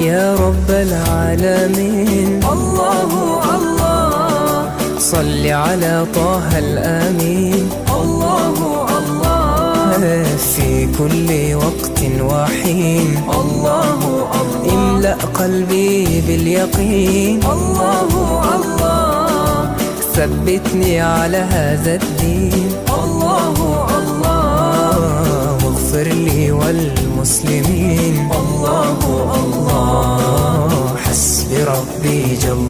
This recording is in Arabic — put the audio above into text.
يا رب العالمين. الله الله صل على طه الأمين. الله الله في كل وقت وحين. الله الله املأ قلبي باليقين. الله الله ثبتني على هذا الدين. الله الله